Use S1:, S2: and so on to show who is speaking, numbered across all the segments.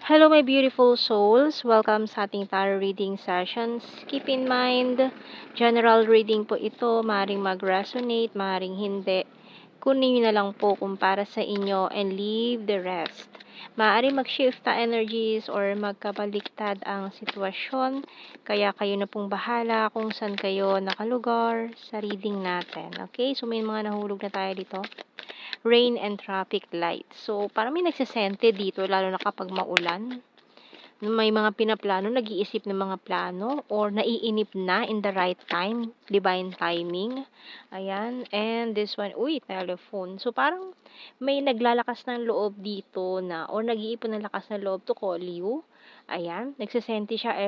S1: Hello, my beautiful souls. Welcome sa ating tarot reading sessions. Keep in mind, general reading po ito. Maring mag-resonate, maring hindi. Kunin nyo na lang po kung para sa inyo and leave the rest. Maaring mag-shift na energies or magkabaliktad ang sitwasyon. Kaya kayo na pong bahala kung saan kayo nakalugar sa reading natin. Okay? So, may mga nahulog na tayo dito. Rain and traffic lights. So, parang may nagsisente dito, lalo na kapag maulan. May mga pinaplano, nag-iisip ng mga plano, or naiinip na in the right time, divine timing. Ayan. And this one, telephone. So, parang may naglalakas ng loob dito na, or nag-iipon ng lakas ng loob to call you. Ayan. Nagsisente siya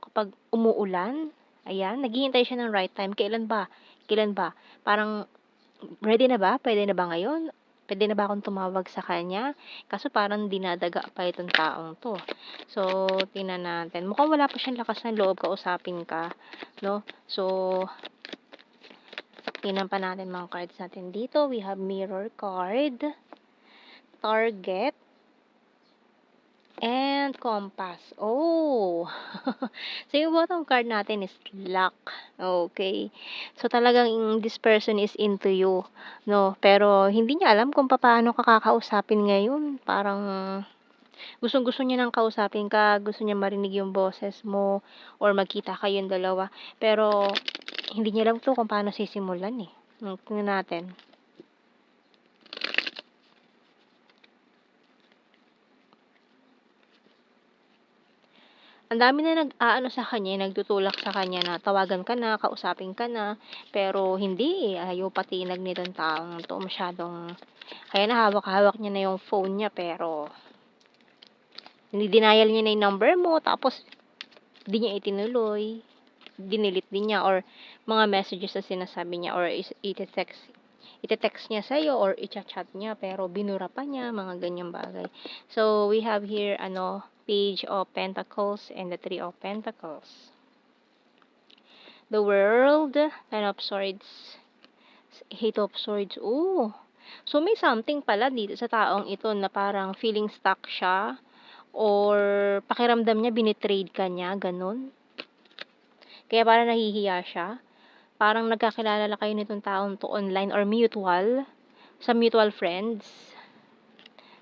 S1: kapag umuulan. Ayan. Naghihintay siya ng right time. Kailan ba? Kailan ba? Parang ready na ba? Pwede na ba ngayon? Pwede na ba akong tumawag sa kanya? Kaso parang dinadaga pa itong taong to. So, tingnan natin. Mukhang wala pa siyang lakas ng loob kausapin ka, no? So, tingnan pa natin mga cards natin dito. We have Mirror card, Target, and Compass. Oh! So, yung bottom card natin is Luck. Okay. So, talagang this person is into you, no? Pero, hindi niya alam kung paano ka kakausapin ngayon. Parang, gustong-gusto niya nang kausapin ka, gusto niya marinig yung boses mo, or magkita kayong dalawa. Pero, hindi niya alam to kung paano sisimulan eh. Tingnan natin. Ang dami na nag-aano sa kanya, nagtutulak sa kanya na tawagan ka na, kausapin ka na, pero hindi eh, ayaw patinag nitong taong to, masyadong, kaya na hawak-hawak niya na yung phone niya, pero, denial niya na yung number mo, tapos, di niya itinuloy, dinilit din niya, or, mga messages na sinasabi niya, or ite-text niya sa'yo, or i-chat niya, pero binura pa niya, mga ganyang bagay. So, we have here, Page of Pentacles and the Three of Pentacles. The World, Ten of Swords, Eight of Swords. Oh! So, may something pala dito sa taong ito na parang feeling stuck siya, or pakiramdam niya binitrade ka niya, ganun. Kaya parang nahihiya siya. Parang nagkakilala na kayo nitong taong to online or mutual, sa mutual friends.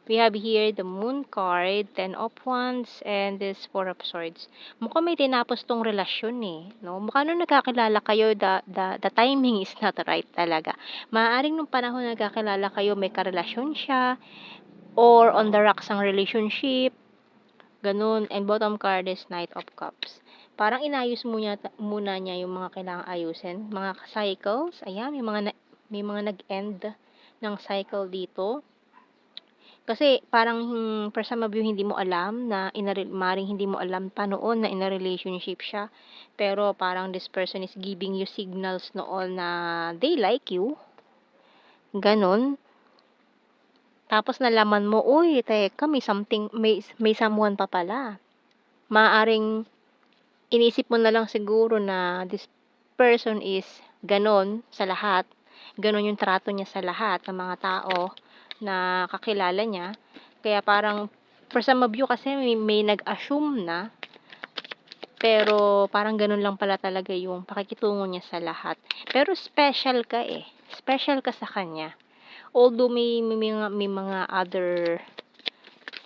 S1: We have here the Moon card, Ten of Wands, and this Four of Swords. Mukhang may tinapos tong relasyon eh, no? Mukhang nung nagkakilala kayo, the timing is not right talaga. Maaaring nung panahon nagkakilala kayo, may karelasyon siya, or on the rocks ang relationship, ganun. And bottom card is Knight of Cups. Parang inayos muna niya yung mga kailangang ayusin. Mga cycles, ayan, may mga nag-end ng cycle dito. Kasi parang for some of you hindi mo alam na maring hindi mo alam pa noon na in a relationship siya. Pero parang this person is giving you signals noon na they like you. Ganon. Tapos nalaman mo, uy, teka, may someone pa pala. Maaring inisip mo na lang siguro na this person is ganon sa lahat. Ganon yung trato niya sa lahat ng mga tao na kakilala niya. Kaya parang, for some of you kasi may nag-assume na, pero parang ganun lang pala talaga yung pakikitungo niya sa lahat. Pero special ka eh. Special ka sa kanya. Although may mga other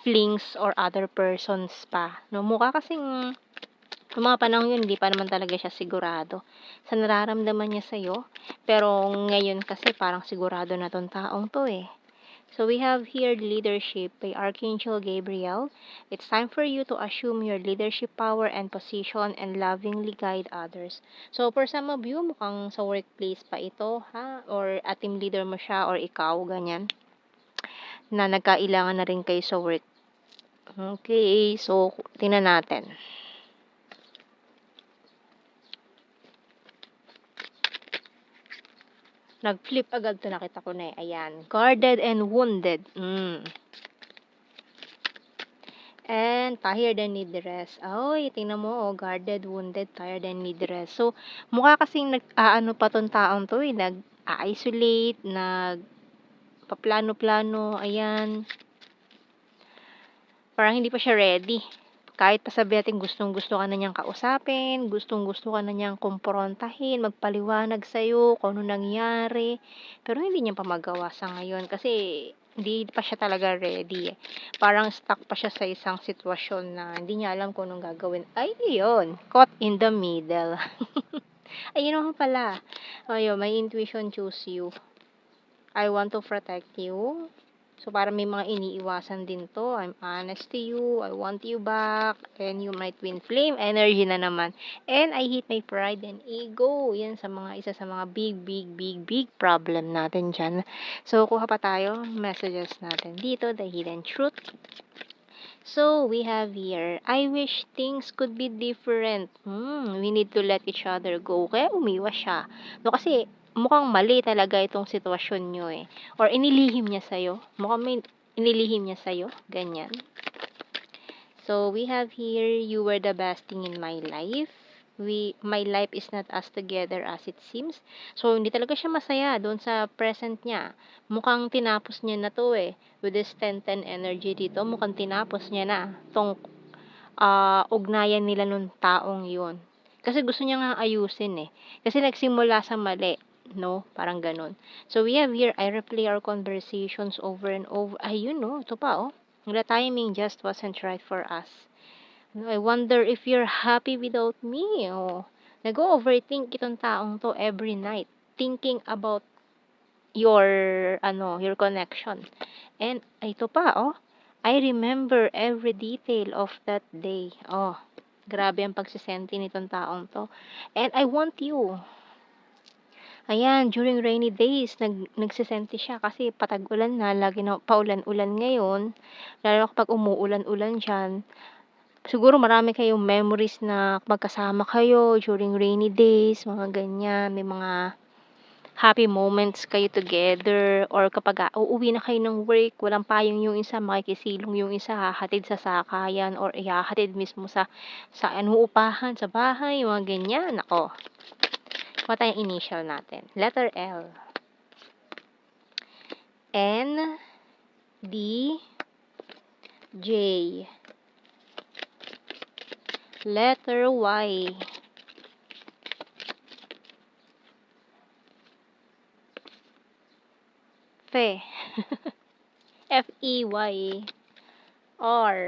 S1: flings or other persons pa. No, mukha kasing noong mga panahon yun, hindi pa naman talaga siya sigurado sa nararamdaman niya sa'yo. Pero ngayon kasi parang sigurado na tong taong to eh. So we have here leadership by Archangel Gabriel. It's time for you to assume your leadership power and position and lovingly guide others. So for some of you, mukhang sa workplace pa ito, ha? Or a team leader mo siya or ikaw, ganyan. Na nagkailangan na rin kayo sa work. Okay, so tingnan natin. Nag-flip agad to, nakita ko na eh. Ayan. Guarded and wounded. And tired and need rest. Ay, tingnan mo, oh, guarded, wounded, tired and need rest. So, mukha kasing nag-aano pa tong taong to eh. Nag-isolate, paplano-plano, ayan. Parang hindi pa siya ready. Kahit pa sabi natin gustong-gusto ka na niyang kausapin, gustong-gusto ka na niyang kumprontahin, magpaliwanag sa'yo kung ano nangyari, pero hindi niya pa magawa sa ngayon kasi hindi pa siya talaga ready, eh. Parang stuck pa siya sa isang sitwasyon na hindi niya alam kung anong gagawin. Ay, yun, caught in the middle. Ayun naman pala. Ayun, my intuition choose you. I want to protect you. So, para may mga iniiwasan din to. I'm honest to you. I want you back. And you might win flame energy na naman. And I hate my pride and ego. Yan isa sa mga big problem natin dyan. So, kuha pa tayo. Messages natin dito. The hidden truth. So, we have here, I wish things could be different. We need to let each other go. Kaya umiwas siya. No, kasi mukhang mali talaga itong sitwasyon nyo eh. Or inilihim niya sa'yo. Mukhang may inilihim niya sa'yo. Ganyan. So, we have here, you were the best thing in my life. My life is not as together as it seems. So, hindi talaga siya masaya doon sa present niya. Mukhang tinapos niya na to eh. With this 10-10 energy dito, mukhang tinapos niya na tong ugnayan nila nung taong yun. Kasi gusto niya nga ayusin eh. Kasi nagsimula sa mali. No? Parang ganun. So, we have here, I replay our conversations over and over. Ayun no, ito pa oh. The timing just wasn't right for us. I wonder if you're happy without me. Oh, nag-overthink itong taong to every night. Thinking about your, your connection. And, ito pa, oh. I remember every detail of that day. Oh, grabe ang pagsisenti nitong taong to. And I want you. Ayan, during rainy days, nagsisenti siya kasi patag-ulan na, lagi na paulan-ulan ngayon. Lalo kapag umuulan-ulan dyan, siguro marami kayong memories na magkasama kayo during rainy days, mga ganyan. May mga happy moments kayo together. Or kapag uuwi na kayo ng work, walang payong yung isa, makikisilong yung isa, hahatid sa sakayan or ihahatid mismo sa upahan, sa bahay, mga ganyan. Ako. Kuha tayong initial natin. Letter L. N, D, J. Letter Y. Fe. F-E-Y. R.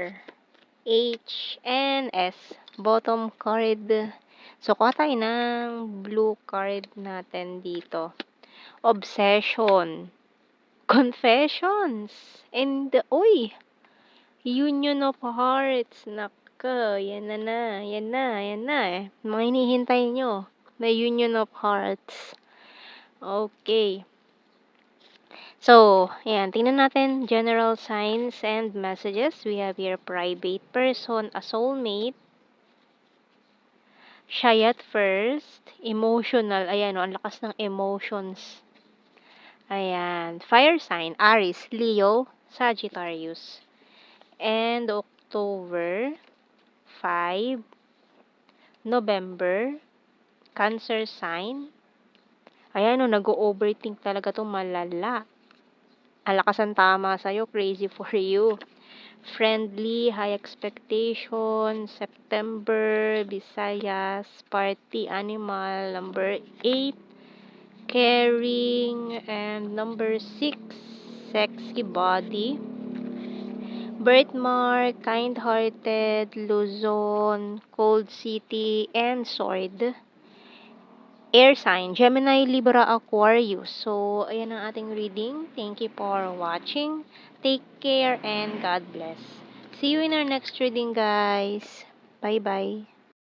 S1: H, and S. Bottom card. So, kuha tayo ng blue card natin dito. Obsession. Confessions. And, Union of Hearts. Naka, yan na. Yan na eh. Mga hinihintay nyo. May Union of Hearts. Okay. So, ayan, tingnan natin general signs and messages. We have here private person, a soulmate, shy at first, emotional, ayan, ang lakas ng emotions. Ayan, fire sign, Aries, Leo, Sagittarius. And October 5, November, Cancer sign. Ayan, nag-overthink talaga to malala. Ang lakas ang tama sa'yo, crazy for you. Friendly, high expectation, September, Visayas, party animal, number 8, caring, and number 6, sexy body. Birthmark, kind-hearted, Luzon, cold city, and sword. Air sign, Gemini, Libra, Aquarius. So, ayan ang ating reading. Thank you for watching. Take care and God bless. See you in our next reading, guys. Bye-bye.